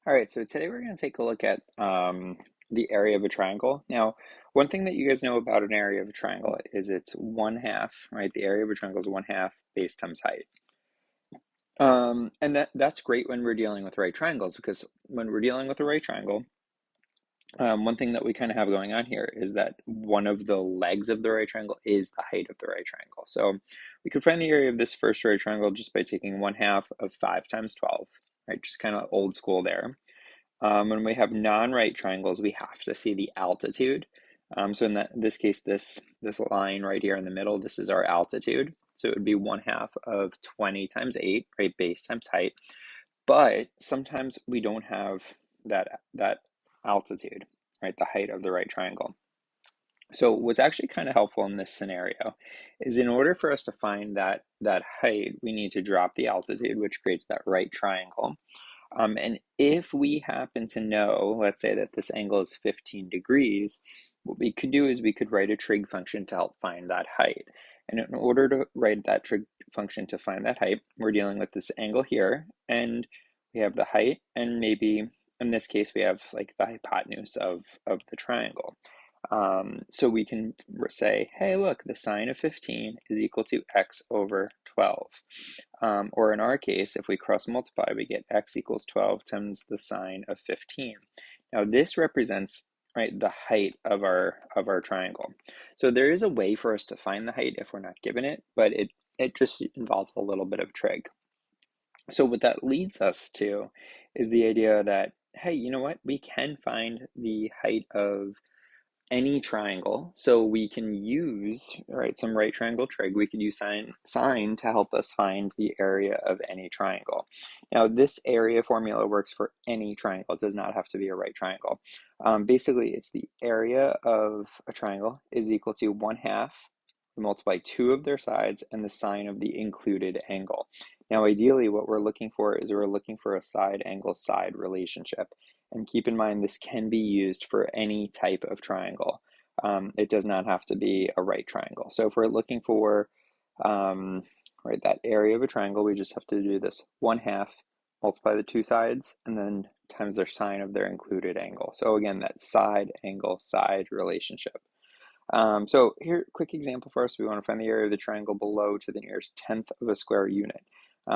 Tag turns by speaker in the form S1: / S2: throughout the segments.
S1: All right, so today we're going to take a look at the area of a triangle. Now, one thing that you guys know about an area of a triangle is it's one half, right? The area of a triangle is one half base times height. And that's great when we're dealing with right triangles because when we're dealing with a right triangle, one thing that we kind of have going on here is that one of the legs of the right triangle is the height of the right triangle. So we could find the area of this first right triangle just by taking one half of 5 times 12, right? Just kind of old school there. When we have non-right triangles, we have to see the altitude. So in this case, this line right here in the middle, this is our altitude. So it would be one half of 20 times 8, right? Base times height. But sometimes we don't have that altitude, right? The height of the right triangle. So what's actually kind of helpful in this scenario is in order for us to find that height, we need to drop the altitude, which creates that right triangle. And if we happen to know, let's say that this angle is 15 degrees, what we could do is we could write a trig function to help find that height. And in order to write that trig function to find that height, we're dealing with this angle here, and we have the height, and maybe in this case, we have like the hypotenuse of the triangle. So we can say, hey, look, the sine of 15 is equal to x over 12. Or in our case, if we cross multiply, we get x equals 12 times the sine of 15. Now this represents, right, the height of our triangle. So there is a way for us to find the height if we're not given it, but it just involves a little bit of trig. So what that leads us to is the idea that, hey, you know what? We can find the height of any triangle. So we can use, right, some right triangle trig. We could use sine to help us find the area of any triangle. Now, this area formula works for any triangle. It does not have to be a right triangle. Basically, it's the area of a triangle is equal to one half, multiply two of their sides, and the sine of the included angle. Now, ideally, what we're looking for is we're looking for a side angle side relationship. And keep in mind, this can be used for any type of triangle. It does not have to be a right triangle. So if we're looking for right, that area of a triangle, we just have to do this one half, multiply the two sides, and then times their sine of their included angle. So again, that side angle side relationship. So here, quick example for us. We want to find the area of the triangle below to the nearest tenth of a square unit.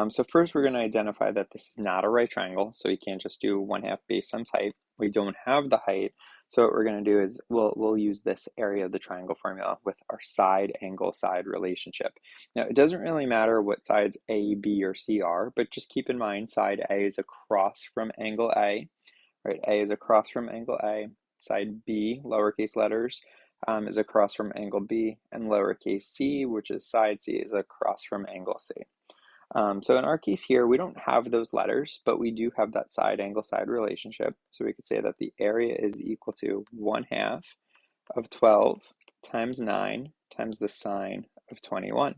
S1: So first we're going to identify that this is not a right triangle, so we can't just do one half base times height. We don't have the height, so what we're going to do is we'll use this area of the triangle formula with our side angle side relationship. Now it doesn't really matter what sides A, B, or C are, but just keep in mind side A is across from angle A, right? A is across from angle A. Side B, lowercase letters, is across from angle B, and lowercase c, which is side C, is across from angle C. So in our case here, we don't have those letters, but we do have that side angle side relationship. So we could say that the area is equal to one half of 12 times 9 times the sine of 21.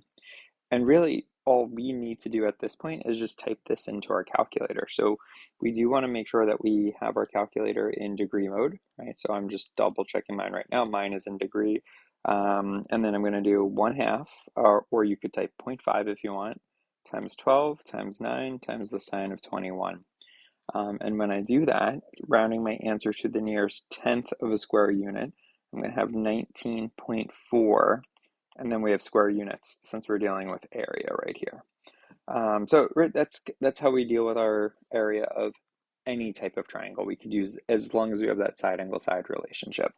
S1: And really, all we need to do at this point is just type this into our calculator. So we do want to make sure that we have our calculator in degree mode, right? So I'm just double checking mine right now. Mine is in degree. And then I'm going to do one half, or you could type 0.5 if you want, times 12 times 9 times the sine of 21. And when I do that, rounding my answer to the nearest tenth of a square unit, I'm going to have 19.4, and then we have square units since we're dealing with area right here. So right, that's how we deal with our area of any type of triangle we could use as long as we have that side angle side relationship.